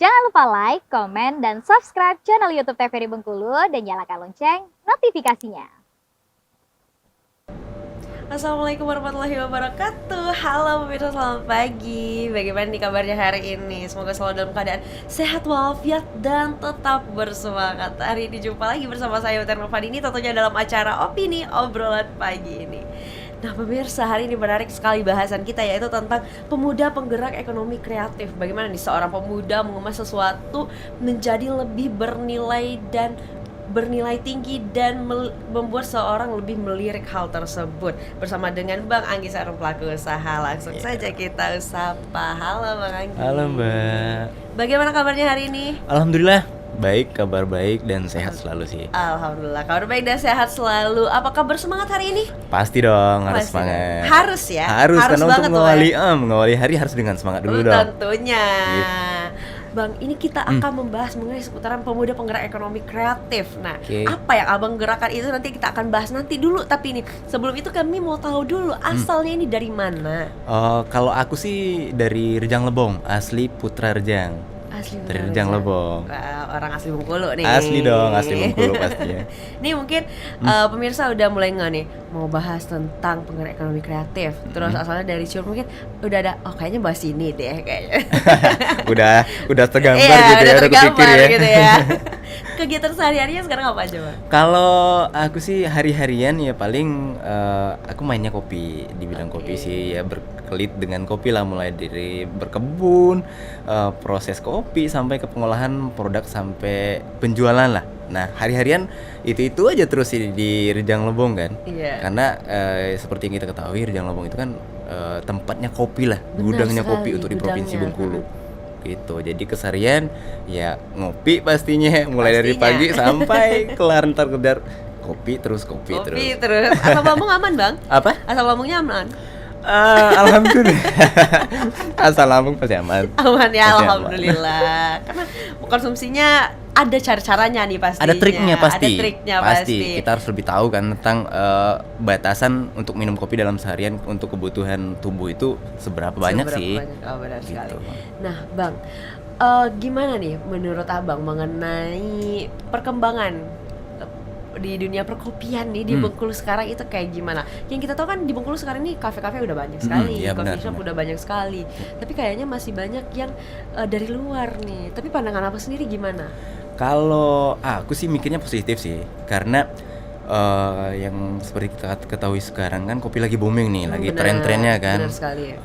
Jangan lupa like, komen, dan subscribe channel YouTube TVRI Bengkulu dan nyalakan lonceng notifikasinya. Assalamualaikum warahmatullahi wabarakatuh. Halo pemirsa, selamat pagi. Bagaimana nih kabarnya hari ini? Semoga selalu dalam keadaan sehat walafiat dan tetap bersemangat. Hari ini jumpa lagi bersama saya Uter Novadini, tentunya dalam acara Opini Obrolan Pagi ini. Nah pemirsa, hari ini menarik sekali bahasan kita, yaitu tentang pemuda penggerak ekonomi kreatif. Bagaimana nih seorang pemuda mengemas sesuatu menjadi lebih bernilai tinggi dan membuat seorang lebih melirik hal tersebut. Bersama dengan Bang Anggi Sarung, pelaku usaha. Langsung saja kita sapa. Halo Bang Anggi. Halo Mbak. Bagaimana kabarnya hari ini? Alhamdulillah baik, kabar baik dan sehat selalu sih. Alhamdulillah kabar baik dan sehat selalu. Apakah bersemangat hari ini? Pasti dong, harus Pasti. semangat. Harus ya? Harus karena untuk banget mengawali hari harus dengan semangat dulu dong. Tentunya. Gitu. Bang, ini kita akan membahas mengenai seputaran pemuda penggerak ekonomi kreatif. Nah, Oke. apa yang Abang gerakan itu nanti kita akan bahas nanti dulu. Tapi ini sebelum itu kami mau tahu dulu asalnya ini dari mana? Kalau aku sih dari Rejang Lebong, asli Putra Rejang. Asli Dari benar, Rejang Rejang. Lebong. Wah, orang asli Bengkulu nih. Asli dong, asli Bengkulu pastinya. Nih mungkin pemirsa udah mulai nggak nih mau bahas tentang penggerak ekonomi kreatif. Terus asalnya dari cium mungkin udah ada, oh kayaknya bahas ini deh kayaknya. udah tergambar Iya, gitu udah ya, udah tergambar kepikir ya. gitu ya. Kegiatan sehari-harinya sekarang apa aja, Bang? Kalau aku sih hari-harian ya paling aku mainnya kopi, di bidang kopi sih ya, berkelit dengan kopi lah, mulai dari berkebun, proses kopi sampai ke pengolahan produk sampai penjualan lah. Nah hari-harian itu aja terus sih di Rejang Lebong kan. Iya. Karena seperti yang kita ketahui Rejang Lebong itu kan tempatnya kopi lah, Benar gudangnya sekali, kopi untuk di Provinsi gudangnya. Bengkulu gitu. Jadi keseharian ya ngopi pastinya, mulai dari Pastinya. pagi sampai kelar, ntar kedar kopi terus. Kopi terus. Asal lambung aman, Bang? Apa? Asal lambungnya aman? Alhamdulillah. Asal lambung pasti aman. Aman ya, Pasti aman. alhamdulillah. Karena konsumsinya ada cara-caranya nih pastinya. Ada triknya pasti. Ada triknya pasti. Kita harus lebih tahu kan tentang batasan untuk minum kopi dalam seharian untuk kebutuhan tubuh itu seberapa banyak Seberapa sih. banyak? Oh, benar sekali. Gitu. Nah, Bang, gimana nih menurut Abang mengenai perkembangan di dunia perkopian nih di Bengkulu sekarang itu kayak gimana? Yang kita tahu kan di Bengkulu sekarang ini kafe-kafe udah banyak sekali, iya, coffee benar, shop benar. udah banyak sekali. Tapi kayaknya masih banyak yang dari luar nih. Tapi pandangan apa sendiri gimana? Kalau aku sih mikirnya positif sih, karena yang seperti kita ketahui sekarang kan kopi lagi booming nih, lagi Benar, tren-trennya kan. benar sekali.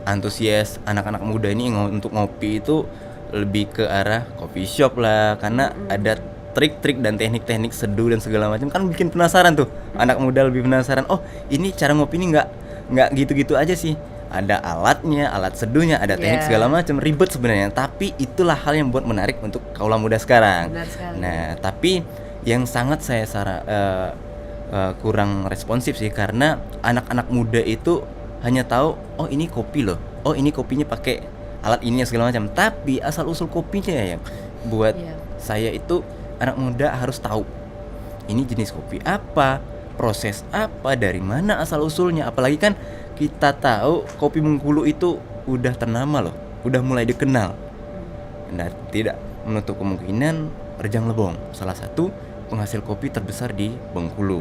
Antusias anak-anak muda ini untuk ngopi itu lebih ke arah coffee shop lah, karena ada trik-trik dan teknik-teknik seduh dan segala macam, kan bikin penasaran tuh. Anak muda lebih penasaran, oh ini cara ngopi ini nggak gitu-gitu aja sih, ada alatnya, alat seduhnya, ada teknik Iya. segala macam, ribet sebenarnya, tapi itulah hal yang buat menarik untuk kaula muda sekarang. Benar sekali. Nah tapi yang sangat saya kurang responsif sih, karena anak-anak muda itu hanya tahu, oh ini kopi loh, oh ini kopinya pakai alat ini segala macam, tapi asal usul kopinya yang buat Iya. saya itu anak muda harus tahu ini jenis kopi apa, proses apa, dari mana asal usulnya. Apalagi kan kita tahu kopi Bengkulu itu udah ternama loh, udah mulai dikenal. Nah tidak menutup kemungkinan Rejang Lebong salah satu penghasil kopi terbesar di Bengkulu.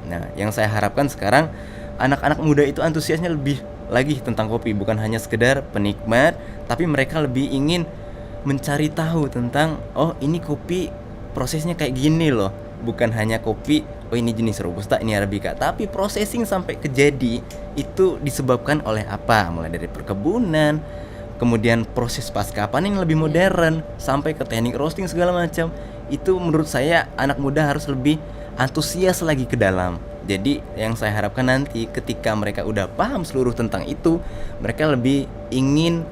Nah yang saya harapkan sekarang anak-anak muda itu antusiasnya lebih lagi tentang kopi, bukan hanya sekedar penikmat, tapi mereka lebih ingin mencari tahu tentang, oh ini kopi prosesnya kayak gini loh, bukan hanya kopi, oh ini jenis robusta, ini arabica, tapi processing sampai ke jadi itu disebabkan oleh apa, mulai dari perkebunan, kemudian proses pasca panen yang lebih modern, sampai ke teknik roasting segala macam. Itu menurut saya anak muda harus lebih antusias lagi ke dalam. Jadi yang saya harapkan nanti ketika mereka udah paham seluruh tentang itu, mereka lebih ingin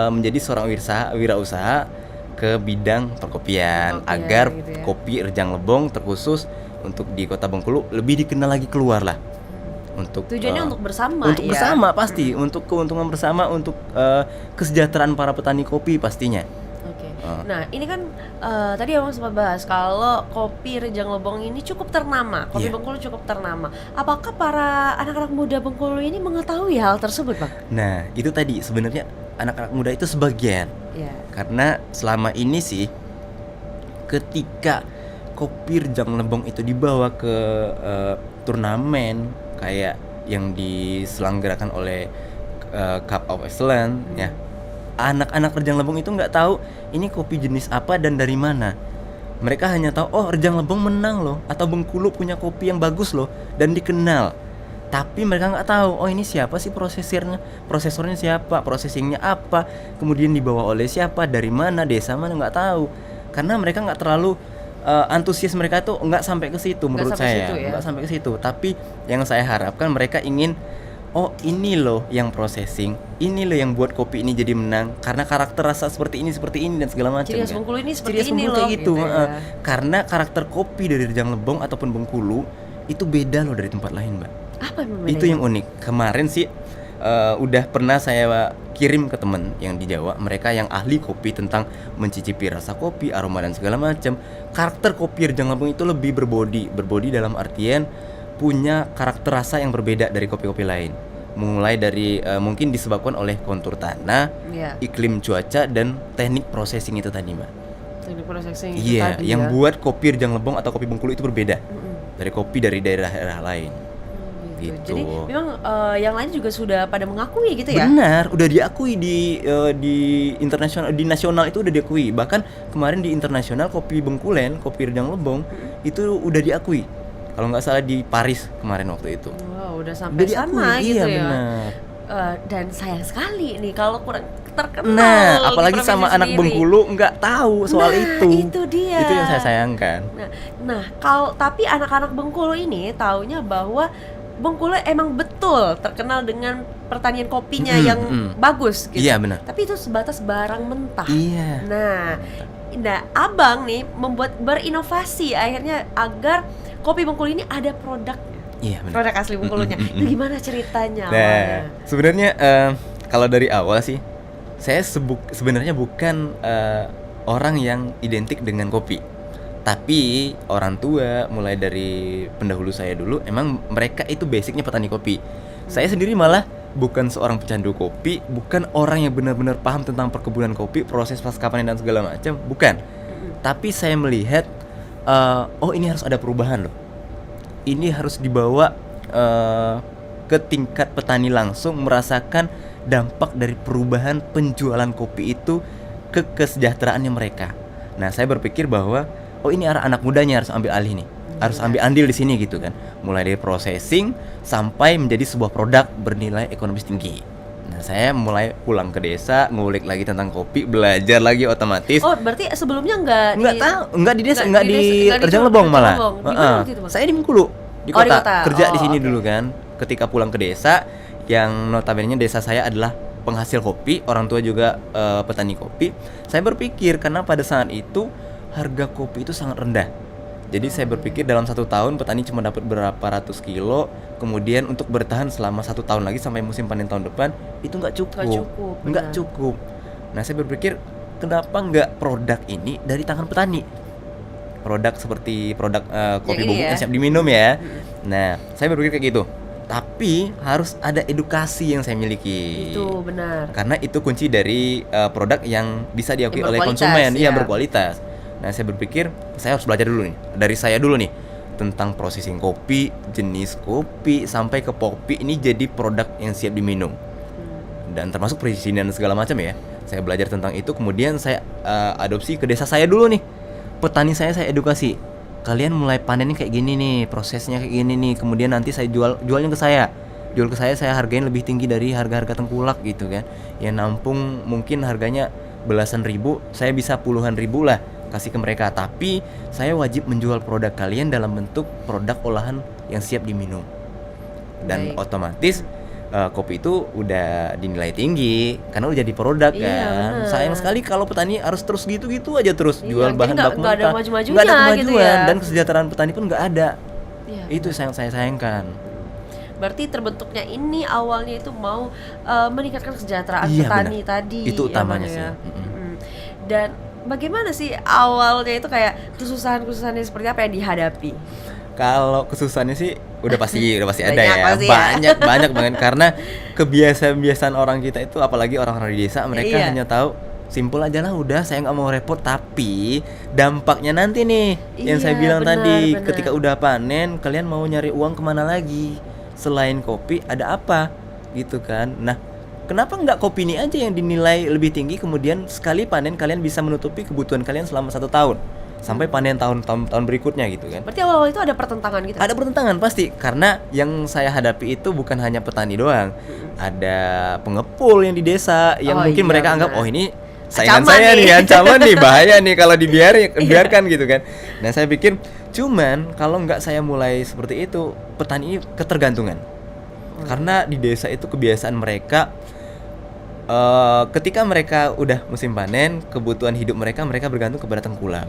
menjadi seorang wirausaha ke bidang perkopian, agar gitu ya. kopi Rejang Lebong terkhusus untuk di Kota Bengkulu lebih dikenal lagi keluar lah. Untuk Tujuannya untuk bersama untuk ya. bersama pasti, untuk keuntungan bersama, untuk kesejahteraan para petani kopi pastinya. Oke. Nah, ini kan tadi Abang sempat bahas kalau kopi Rejang Lebong ini cukup ternama, kopi Iya. Bengkulu cukup ternama. Apakah para anak-anak muda Bengkulu ini mengetahui hal tersebut, Bang? Nah, itu tadi sebenarnya anak-anak muda itu sebagian. Iya. Karena selama ini sih ketika kopi Rejang Lebong itu dibawa ke turnamen kayak yang diselenggarakan oleh Cup of Excellence ya, anak-anak Rejang Lebong itu nggak tahu ini kopi jenis apa dan dari mana. Mereka hanya tahu oh Rejang Lebong menang loh, atau Bengkulu punya kopi yang bagus loh dan dikenal. Tapi mereka nggak tahu oh ini siapa sih prosesornya siapa, processingnya apa, kemudian dibawa oleh siapa, dari mana, desa mana, nggak tahu. Karena mereka nggak terlalu antusias, mereka tuh nggak sampai ke situ menurut saya, nggak sampai ke situ. Tapi yang saya harapkan mereka ingin oh ini loh yang processing, ini loh yang buat kopi ini jadi menang karena karakter rasa seperti ini dan segala macam. Ciri khas Bengkulu ini seperti ini loh gitu ya. Karena karakter kopi dari Rejang Lebong ataupun Bengkulu itu beda loh dari tempat lain, Mbak. Apa yang membedakan? Itu yang unik. Kemarin sih udah pernah saya kirim ke temen yang di Jawa, mereka yang ahli kopi tentang mencicipi rasa kopi, aroma dan segala macam. Karakter kopi Rejang Lebong itu lebih berbodi dalam artian punya karakter rasa yang berbeda dari kopi-kopi lain. Mulai dari mungkin disebabkan oleh kontur tanah, iklim cuaca dan teknik processing itu tadi, Mbak. Teknik processing itu tadi yang buat kopi Rejang Lebong atau kopi Bengkulu itu berbeda dari kopi dari daerah-daerah lain. Gitu. Jadi memang yang lain juga sudah pada mengakui gitu ya? Benar, udah diakui di internasional, di nasional itu udah diakui. Bahkan kemarin di internasional kopi Bengkulen, kopi Rejang Lebong itu udah diakui. Kalau nggak salah di Paris kemarin waktu itu. Wow, udah sampai sana gitu iya, ya. Benar. Dan sayang sekali nih kalau kurang terkenal. Nah, apalagi sama anak Bengkulu nggak tahu soal itu. Itu dia. Itu yang saya sayangkan. Nah, kalau tapi anak-anak Bengkulu ini taunya bahwa Bengkulu emang betul terkenal dengan pertanian kopinya yang bagus gitu. Iya, benar. Tapi itu sebatas barang mentah. Iya. Nah, abang nih berinovasi akhirnya agar kopi Bengkulu ini ada produknya. Iya, benar. Produk asli Bengkulunya. Itu gimana ceritanya Nah, awalnya? sebenarnya kalau dari awal sih saya sebenarnya bukan orang yang identik dengan kopi. Tapi orang tua mulai dari pendahulu saya dulu emang mereka itu basicnya petani kopi. Saya sendiri malah bukan seorang pecandu kopi, bukan orang yang benar-benar paham tentang perkebunan kopi, proses pasca panen dan segala macam, bukan. Tapi saya melihat oh ini harus ada perubahan loh. Ini harus dibawa ke tingkat petani langsung, merasakan dampak dari perubahan penjualan kopi itu ke kesejahteraannya mereka. Nah, saya berpikir bahwa oh ini anak mudanya harus ambil alih nih, harus ambil andil di sini gitu kan. Mulai dari processing sampai menjadi sebuah produk bernilai ekonomis tinggi. Nah, saya mulai pulang ke desa, ngulik lagi tentang kopi, belajar lagi otomatis. Oh, berarti sebelumnya enggak di desa, enggak di Rejang Lebong malah. Saya di Bengkulu, di kota. Kerja di sini dulu kan. Ketika pulang ke desa, yang notabene desa saya adalah penghasil kopi, orang tua juga petani kopi. Saya berpikir karena pada saat itu harga kopi itu sangat rendah. Jadi saya berpikir dalam 1 tahun petani cuma dapat berapa ratus kilo, kemudian untuk bertahan selama 1 tahun lagi sampai musim panen tahun depan itu nggak cukup. Nah, saya berpikir kenapa nggak produk ini dari tangan petani, produk seperti produk kopi bubuk yang siap diminum ya. Nah, saya berpikir kayak gitu. Tapi harus ada edukasi yang saya miliki. Itu benar. Karena itu kunci dari produk yang bisa diakui oleh konsumen, berkualitas. Nah, saya berpikir saya harus belajar dulu nih, dari saya dulu nih, tentang processing kopi, jenis kopi, sampai ke kopi ini jadi produk yang siap diminum. Dan termasuk perizinan dan segala macam ya. Saya belajar tentang itu, kemudian saya adopsi ke desa saya dulu nih. Petani saya edukasi. Kalian mulai panennya kayak gini nih, prosesnya kayak gini nih, kemudian nanti saya jualnya ke saya. Jual ke saya hargain lebih tinggi dari harga-harga tengkulak gitu kan. Yang nampung mungkin harganya belasan ribu, saya bisa puluhan ribu lah kasih ke mereka, tapi saya wajib menjual produk kalian dalam bentuk produk olahan yang siap diminum. Dan otomatis kopi itu udah dinilai tinggi karena udah jadi produk kan. Sayang sekali kalau petani harus terus gitu-gitu aja terus jual bahan baku mentah. Nggak ada kemajuan gitu ya. Dan kesejahteraan petani pun nggak ada. Itu yang saya sayangkan. Berarti terbentuknya ini awalnya itu mau meningkatkan kesejahteraan petani tadi. Itu utamanya sih. Dan bagaimana sih awalnya itu kayak kesusahan-kesusahannya seperti apa yang dihadapi? Kalau kesusahannya sih udah pasti ada Banyak ya. pasti ya. Banyak banget karena kebiasaan-kebiasaan orang kita itu apalagi orang-orang di desa mereka Iya. hanya tahu simpel aja lah udah saya nggak mau repot, tapi dampaknya nanti nih yang saya Iya, bilang benar, tadi benar. ketika udah panen kalian mau nyari uang kemana lagi selain kopi ada apa gitu kan. Nah, kenapa nggak kopi ini aja yang dinilai lebih tinggi kemudian sekali panen kalian bisa menutupi kebutuhan kalian selama 1 tahun sampai panen tahun berikutnya gitu kan. Berarti awal-awal itu ada pertentangan gitu. Ada pertentangan pasti karena yang saya hadapi itu bukan hanya petani doang. Ada pengepul yang di desa yang Oh mungkin iya, mereka anggap benar. oh ini saingan Ancaman saya nih. nih, ancaman nih, bahaya nih kalau biarkan gitu kan. Nah, saya pikir cuman kalau nggak saya mulai seperti itu, petani ini ketergantungan. Karena di desa itu kebiasaan mereka ketika mereka udah musim panen, kebutuhan hidup mereka bergantung kepada tengkulak.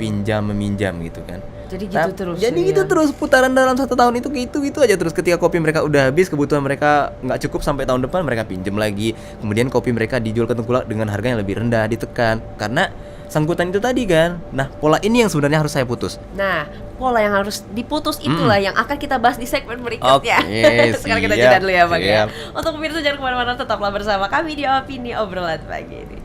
Pinjam meminjam gitu kan. Jadi gitu terus. Jadi ya. gitu terus putaran dalam 1 tahun itu gitu aja terus. Ketika kopi mereka udah habis, kebutuhan mereka nggak cukup sampai tahun depan mereka pinjam lagi. Kemudian kopi mereka dijual ke tengkulak dengan harga yang lebih rendah, ditekan karena sangkutan itu tadi kan. Nah, pola ini yang sebenarnya harus saya putus. Nah, pola yang harus diputus itulah yang akan kita bahas di segmen berikutnya. Oke, Sekarang kita siap, jeda dulu ya Bang ya. siap. Untuk pemirsa jangan kemana-mana, tetaplah bersama kami di Opini Obrolan Pagi ini.